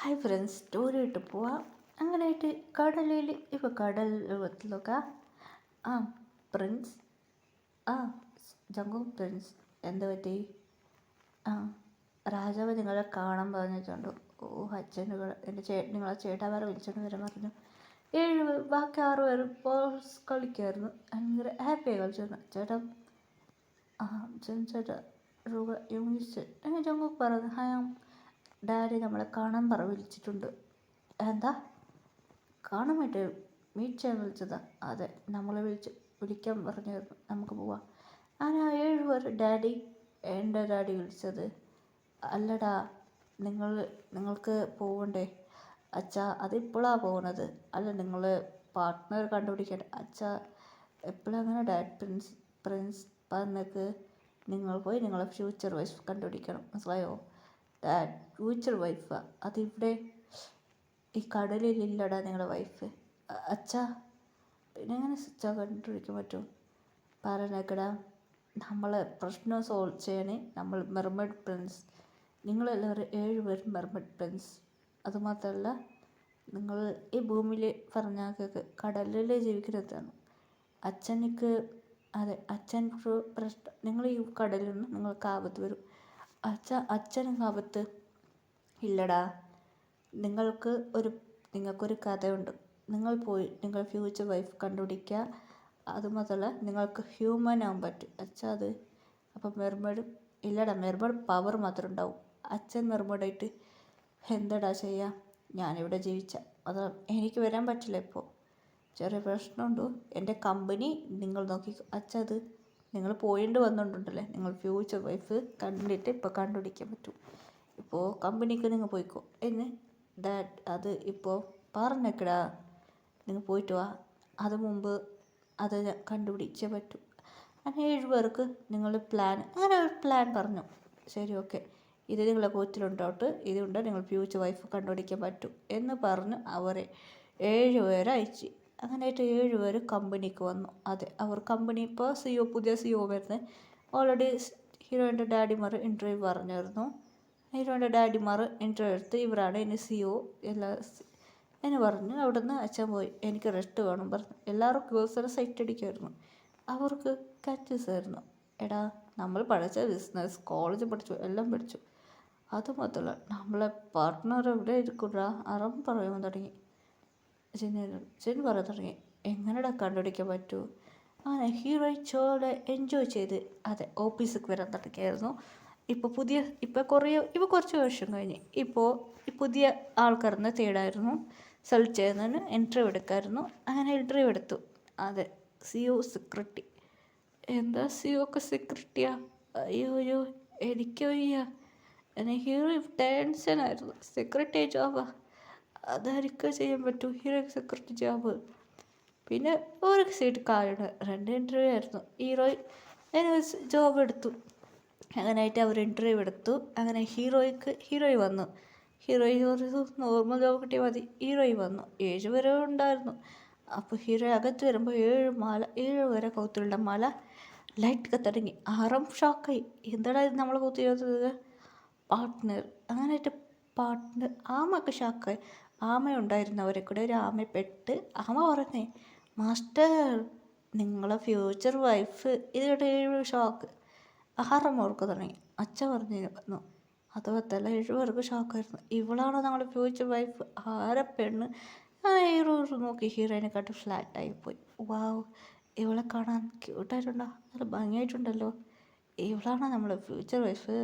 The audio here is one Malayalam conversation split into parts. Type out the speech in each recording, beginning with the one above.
ഹായ് ഫ്രണ്ട്സ്, സ്റ്റോറി ഇട്ട് പോവാം. അങ്ങനെയായിട്ട് കടലിൽ ഇപ്പോൾ കടൽ രൂപത്തിലൊക്കെ ആ പ്രിൻസ് ആ ജംഗു പ്രിൻസ് എന്താ പറ്റി? ആ രാജാവ് നിങ്ങളെ കാണാൻ പറഞ്ഞിട്ടുണ്ട്. ഓ അച്ഛനുകൾ നിങ്ങളെ ചേട്ടാവാരെ വിളിച്ചോണ്ട് വരാൻ പറഞ്ഞു. ബാക്കി 6 പേരും ബോൾസ് കളിക്കായിരുന്നു. ഭയങ്കര ഹാപ്പിയായി കളിച്ചിരുന്നു. ചേട്ടാ ചേട്ടാ യോജിച്ച് ജംഗു പറഞ്ഞു. ഡാഡി നമ്മളെ കാണാൻ വിളിച്ചിട്ടുണ്ട്. എന്താ കാണാൻ വേണ്ടി മീറ്റ് ചെയ്യാൻ വിളിച്ചതാ? അതെ, നമ്മളെ വിളിക്കാൻ പറഞ്ഞായിരുന്നു. നമുക്ക് പോവാം. ആ 7 പേർ ഡാഡി എൻ്റെ ഡാഡി വിളിച്ചത്. അല്ലടാ, നിങ്ങൾക്ക് പോവണ്ടേ അച്ഛാ? അതിപ്പോഴാണ് പോകുന്നത്. അല്ല, നിങ്ങൾ പാർട്ട്ണർ കണ്ടുപിടിക്കട്ടെ അച്ഛാ. എപ്പോഴങ്ങനെ ഡാഡ് പ്രിൻസ് പറഞ്ഞേക്ക് നിങ്ങൾ പോയി നിങ്ങളെ ഫ്യൂച്ചർ വൈഫ് കണ്ടുപിടിക്കണം, മനസ്സിലായോ? ഡാഡ് ഫ്യൂച്ചർ വൈഫാ? അതിവിടെ ഈ കടലിലില്ലടാ നിങ്ങളുടെ വൈഫ്. അച്ഛാ, പിന്നെ എങ്ങനെ സ്വിച്ച് കണ്ടുപിടിക്കാൻ പറ്റും? പറഞ്ഞേക്കടാ. നമ്മളെ പ്രശ്നം സോൾവ് ചെയ്യണേ നമ്മൾ മെർമെഡ് പ്രിൻസ്. നിങ്ങളെല്ലാവരും 7 പേരും മെർമെഡ് പ്രിൻസ്. അതുമാത്രമല്ല, നിങ്ങൾ ഈ ഭൂമിയിൽ പറഞ്ഞാൽ കടലിൽ ജീവിക്കുന്നതാണ്. അച്ഛനിക്ക് അച്ഛൻ പ്രശ്നം. നിങ്ങൾ ഈ കടലിൽ നിന്ന് നിങ്ങൾക്ക് ആപത്ത് വരും. അച്ഛനും ആപത്ത് ഇല്ലടാ. നിങ്ങൾക്കൊരു കഥയുണ്ട്. നിങ്ങൾ പോയി നിങ്ങൾ ഫ്യൂച്ചർ വൈഫ് കണ്ടുപിടിക്കുക. അതുമാത്രമല്ല, നിങ്ങൾക്ക് ഹ്യൂമൻ ആവാൻ പറ്റും അച്ഛാ. അത് അപ്പം മെർമെഡ് ഇല്ലടാ, മെർമെഡ് പവർ മാത്രം ഉണ്ടാവും. അച്ഛൻ മെർമെഡായിട്ട് എന്തടാ ചെയ്യുക? ഞാനിവിടെ ജീവിച്ച അത് എനിക്ക് വരാൻ പറ്റില്ല. ഇപ്പോൾ ചെറിയ പ്രശ്നമുണ്ട്. എൻ്റെ കമ്പനി നിങ്ങൾ നോക്കിക്കോ അച്ഛാ. അത് നിങ്ങൾ പോയിട്ട് വന്നിട്ടുണ്ടല്ലേ, നിങ്ങൾ ഫ്യൂച്ചർ വൈഫ് കണ്ടിട്ട് ഇപ്പോൾ കണ്ടുപിടിക്കാൻ പറ്റും. ഇപ്പോൾ കമ്പനിക്ക് നിങ്ങൾ പോയിക്കോ എന്ന് ഡാഡ് അത് ഇപ്പോൾ പറഞ്ഞേക്കടാ. നിങ്ങൾ പോയിട്ട് വാ. അത് മുമ്പ് അത് കണ്ടുപിടിച്ചേ പറ്റൂ. അങ്ങനെ 7 പേർക്ക് നിങ്ങൾ അങ്ങനെ ഒരു പ്ലാൻ പറഞ്ഞു. ശരി, ഓക്കെ, ഇത് നിങ്ങളെ കോച്ചിലുണ്ടോട്ട് ഇതുകൊണ്ട് നിങ്ങൾ ഫ്യൂച്ചർ വൈഫ് കണ്ടുപിടിക്കാൻ പറ്റും എന്ന് പറഞ്ഞ് അവരെ 7 പേരെ അയച്ചു. അങ്ങനെയായിട്ട് 7 പേര് കമ്പനിക്ക് വന്നു. അതെ, അവർ കമ്പനി ഇപ്പോൾ പുതിയ CEO വരുന്നത്. ഓൾറെഡി ഹീറോയിൻ്റെ ഡാഡിമാർ ഇൻ്റർവ്യൂ പറഞ്ഞിരുന്നു. ഹീറോയിൻ്റെ ഡാഡിമാർ ഇൻ്റർവ്യൂ എടുത്ത് ഇവരാണ് ഇനി CEO എന്ന് പറഞ്ഞ് അവിടെ നിന്ന് അച്ഛൻ പോയി. എനിക്ക് റെസ്റ്റ് വേണം പറഞ്ഞു. എല്ലാവരും ഗേൾസിനെ സൈറ്റ് അടിക്കുമായിരുന്നു. അവർക്ക് കച്ചസ് ആയിരുന്നു. എടാ, നമ്മൾ പഠിച്ച ബിസിനസ് കോളേജ് പഠിച്ചു, എല്ലാം പഠിച്ചു. അതുമാത്രമല്ല, നമ്മളെ പാർട്ട്ണർ എവിടെ ഇരിക്കൂടാ? അറം പറയാൻ തുടങ്ങി. ചെൻ പറയാൻ തുടങ്ങി. എങ്ങനെടാ കണ്ടുപിടിക്കാൻ പറ്റൂ? അങ്ങനെ ഹീറോയി ചോടെ എൻജോയ് ചെയ്ത് ഓഫീസിലേക്ക് വരാൻ തുടങ്ങിയായിരുന്നു. ഇപ്പോൾ കുറച്ച് വർഷം കഴിഞ്ഞ് ഇപ്പോൾ പുതിയ ആൾക്കാരെന്ന് തേടായിരുന്നു. സെലക്ട് ചെയ്യുന്നതിന് ഇൻ്റർവ്യൂ എടുക്കായിരുന്നു. അങ്ങനെ ഇൻ്റർവ്യൂ എടുത്തു. CEO secretary. എന്താ CEO ഒക്കെ സെക്രട്ടറിയാ? അയ്യോ എനിക്ക് വയ്യ. എന്നെ ഹീറോ ടെൻഷനായിരുന്നു. സെക്രട്ടറി ജോബാ, അതായിരിക്കും ചെയ്യാൻ പറ്റൂ. Hero secretary job. പിന്നെ ഒരു സീറ്റ് കാലുണ്ട്. 2 ഇൻ്റർവ്യൂ ആയിരുന്നു. ജോബ് എടുത്തു. അങ്ങനെയായിട്ട് അവർ ഇൻ്റർവ്യൂ എടുത്തു. അങ്ങനെ ഹീറോയി വന്നു. ഹീറോയി ഒരു നോർമൽ ജോബ് കിട്ടിയാൽ മതി. ഹീറോയി വന്നു. 7 പേരെ ഉണ്ടായിരുന്നു. അപ്പോൾ ഹീറോ അകത്ത് വരുമ്പോൾ 7 പേരെ കൗത്തിലുള്ള മാല ലൈറ്റ് തുടങ്ങി. ആറും ഷോക്കായി. എന്താടാ ഇത് നമ്മൾ കൗത്തിരുന്നത്? പാർട്ട്ണർ. അങ്ങനെയായിട്ട് പാർട്ട്ണർ. ആമയൊക്കെ ഷോക്കായി. ആമയുണ്ടായിരുന്നവരെ കൂടെ ഒരു ആമ പെട്ട്. ആമ പറഞ്ഞേ, മാസ്റ്റർ നിങ്ങളെ ഫ്യൂച്ചർ വൈഫ്. ഇതിവിടെ 7 ഷോക്ക്. ആഹാരം ഓർക്കുക തുടങ്ങി. അച്ഛൻ പറഞ്ഞിരുന്നു. അതുപോലത്തല്ല, 7 പേർക്ക് ഷോക്കായിരുന്നു. ഇവളാണോ നമ്മുടെ ഫ്യൂച്ചർ വൈഫ്? ആരെ പെണ്ണ്? ഹീറോ നോക്കി ഹീറോയിനെക്കാട്ടും ഫ്ലാറ്റായിപ്പോയി. വാവ്, ഇവളെ കാണാൻ ക്യൂട്ടായിട്ടുണ്ടോ? നല്ല ഭംഗിയായിട്ടുണ്ടല്ലോ. ഇവളാണോ നമ്മുടെ ഫ്യൂച്ചർ വൈഫ്?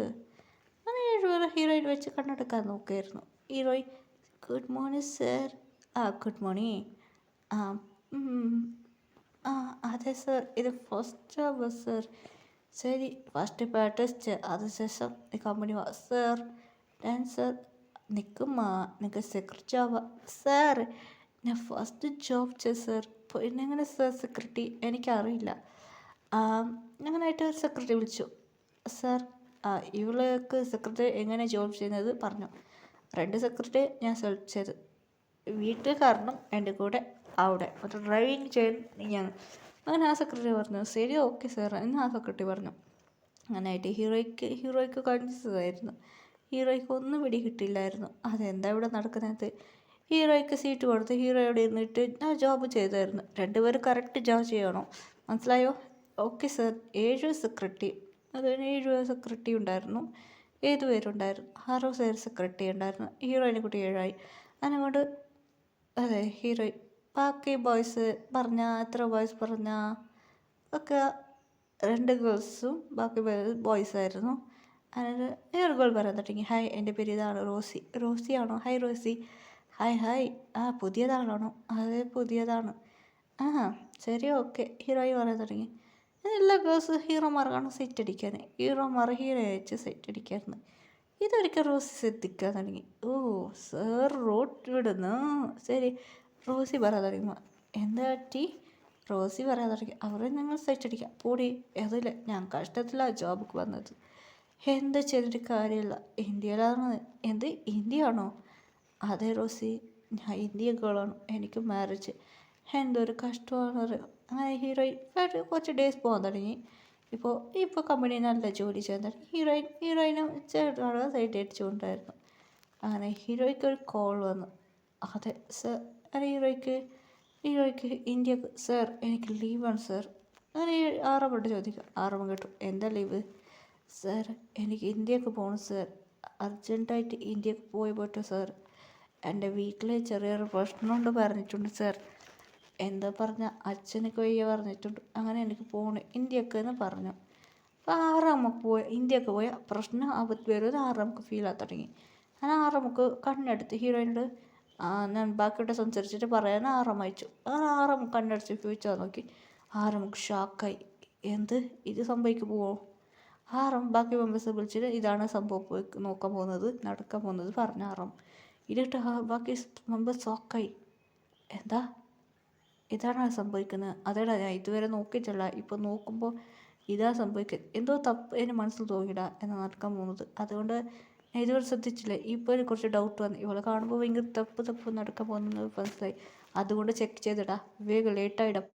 അങ്ങനെ 7 പേർ ഹീറോയിൻ വെച്ച് കണ്ണെടുക്കാൻ നോക്കിയായിരുന്നു. Heroine, good morning sir. Good morning. അതെ സർ, ഇത് ഫസ്റ്റ് ജോബ് സർ. ശരി, ഫസ്റ്റ് ടെസ്റ്റ്, അതിനുശേഷം കമ്പനി വാ സർ. സർ നിങ്ങൾക്ക് സെക്രട്ടറി ജോബാ സർ? ഞാൻ ഫസ്റ്റ് ജോബ് ചെയ്തു സർ. പിന്നെ എങ്ങനെ സർ സെക്രട്ടറി? എനിക്കറിയില്ല. അങ്ങനെയായിട്ട് ഒരു സെക്രട്ടറി വിളിച്ചു. സർ, ഇവൾക്ക് സെക്രട്ടറി എങ്ങനെ ജോബ് ചെയ്യുന്നത് പറഞ്ഞു. 2 സെക്രട്ടറി ഞാൻ സെലക്ട് ചെയ്തു. വീട്ടിൽ കാരണം എൻ്റെ കൂടെ അവിടെ ഡ്രൈവിങ് ചെയ്യാൻ ഞാൻ. അങ്ങനെ ആ സെക്രട്ടറി പറഞ്ഞു. ശരി, ഓക്കെ സാർ എന്ന് ആ സെക്രട്ടറി പറഞ്ഞു. അങ്ങനെയായിട്ട് ഹീറോയ്ക്ക് കൺഫ്യൂസ് ആയിരുന്നു. ഹീറോയ്ക്ക് ഒന്നും പിടി കിട്ടില്ലായിരുന്നു. അതെന്താ ഇവിടെ നടക്കുന്നത്? ഹീറോയ്ക്ക് സീറ്റ് കൊടുത്ത് ഹീറോയോട് ഇരുന്നിട്ട് ഞാൻ ജോബ് ചെയ്തായിരുന്നു. രണ്ടുപേരും കറക്റ്റ് ജോബ് ചെയ്യണം, മനസ്സിലായോ? Okay sir. 7 സെക്രട്ടറി, അതിന് 7 സെക്രട്ടറി ഉണ്ടായിരുന്നു. 7 പേരുണ്ടായിരുന്നു. 6 പേര് സെക്രട്ടറി ഉണ്ടായിരുന്നു. ഹീറോയിനെ കൂട്ടി 7ആയി. അതുകൊണ്ട് അതെ ഹീറോയിൻ ബാക്കി ബോയ്സ് പറഞ്ഞ എത്ര ബോയ്സ് പറഞ്ഞ ഒക്കെ 2 ഗേൾസും ബാക്കി ബോയ്സായിരുന്നു. അതിന് ഒരു ഗേൾ പറയാൻ തുടങ്ങി, ഹായ് എൻ്റെ പേര് ഇതാണ് റോസി. റോസിയാണോ? Hi Rosie. Hi hi. ആ പുതിയതാണോ? അതെ പുതിയതാണ്. ആ ശരി ഓക്കെ. ഹീറോയി പറയാൻ തുടങ്ങി. എല്ലാ ഗേൾസ് ഹീറോമാർക്കാണ് സെറ്റ് അടിക്കാൻ, ഹീറോമാർ ഹീറോയെ വെച്ച് സെറ്റ് അടിക്കായിരുന്നു. ഇതൊരിക്കൽ റോസി ശ്രദ്ധിക്കാൻ തുടങ്ങി. ഓ സാർ റോട്ട് വിടുന്നു. ശരി റോസി പറയാൻ തുടങ്ങി. എന്താ പറ്റി? റോസി പറയാൻ തുടങ്ങി. അവരെ നിങ്ങൾ സെറ്റ് അടിക്കാം പോടി. അതില്ല, ഞാൻ കഷ്ടത്തിലാണ് ജോബിക്ക് വന്നത്. എന്ത് ചെയ്തിട്ട് കാര്യമില്ല. ഇന്ത്യയിലാണ്. എന്ത് ഇന്ത്യയാണോ? അതെ റോസി, ഞാൻ ഇന്ത്യ ഗേളാണ്. എനിക്ക് മാരേജ്. എന്തൊരു കഷ്ടമാണ്. അങ്ങനെ ഹീറോയിൻ കുറച്ച് ഡേയ്സ് പോകാൻ തുടങ്ങി. ഇപ്പോൾ കമ്പനിയിൽ നല്ല ജോലി ചെയ്യാൻ തുടങ്ങി. ഹീറോയിനും ചേട്ടനോട് സൈഡ് അടിച്ചുകൊണ്ടായിരുന്നു. അങ്ങനെ ഹീറോയ്ക്ക് ഒരു കോൾ വന്നു. അതെ സർ. അങ്ങനെ ഹീറോയ്ക്ക് ഇന്ത്യക്ക് സർ എനിക്ക് ലീവാണ് സർ. അങ്ങനെ ആറമ്മോട് ചോദിക്കാം. ആറമ്മ കേട്ടു. എന്താ ലീവ്? സർ എനിക്ക് ഇന്ത്യക്ക് പോകണം സർ. അർജൻറ്റായിട്ട് ഇന്ത്യക്ക് പോയി പറ്റും സർ. എൻ്റെ വീട്ടിൽ ചെറിയൊരു പ്രശ്നമുണ്ട് പറഞ്ഞിട്ടുണ്ട് സർ. എന്താ പറഞ്ഞ അച്ഛനൊക്കെ വയ്യ പറഞ്ഞിട്ടുണ്ട്. അങ്ങനെ എനിക്ക് പോകണം ഇന്ത്യക്ക് എന്ന് പറഞ്ഞു. അപ്പോൾ ആറമ്മക്ക് ഇന്ത്യക്ക് പോയ പ്രശ്നം ആപത്ത് വരുമെന്ന് ആറമ്മക്ക് ഫീൽ ആകാൻ തുടങ്ങി. അങ്ങനെ ആറമ്മക്ക് കണ്ണെടുത്ത് ഹീറോയിനോട് ഞാൻ ബാക്കിയോട്ട് സംസാരിച്ചിട്ട് പറയാൻ ആറമ്മ അയച്ചു. അങ്ങനെ ആറമ്മ കണ്ണടച്ച് ഫ്യൂച്ചർ നോക്കി. ആറമ്മക്ക് ഷോക്കായി. എന്ത് ഇത് സംഭവിക്കാൻ പോവോ? ആറമ്മ ബാക്കി മെമ്പേഴ്സ് വിളിച്ചിട്ട് ഇതാണ് സംഭവം നോക്കാൻ പോകുന്നത്, നടക്കാൻ പോകുന്നത് പറഞ്ഞ ആറമ്മ. ഇതിട്ട് ബാക്കി മെമ്പേഴ്സ് ഷോക്കായി. എന്താ ഇതാണ് സംഭവിക്കുന്നത്? അതേടാ ഞാൻ ഇതുവരെ നോക്കിയിട്ടില്ല, ഇപ്പോൾ നോക്കുമ്പോൾ ഇതാ സംഭവിക്കുക. എന്തോ തപ്പ് എൻ്റെ മനസ്സിൽ തോന്നിയിടാ എന്ന് നടക്കാൻ പോകുന്നത്. അതുകൊണ്ട് ഞാൻ ഇതുവരെ ശ്രദ്ധിച്ചില്ല. ഇപ്പോൾ കുറച്ച് ഡൗട്ട് വന്നു. ഇവളെ കാണുമ്പോൾ ഭയങ്കര തപ്പ് നടക്കാൻ പോകുന്നത് മനസ്സിലായി. അതുകൊണ്ട് ചെക്ക് ചെയ്തിടാ, വേഗം ലേറ്റായിടാം.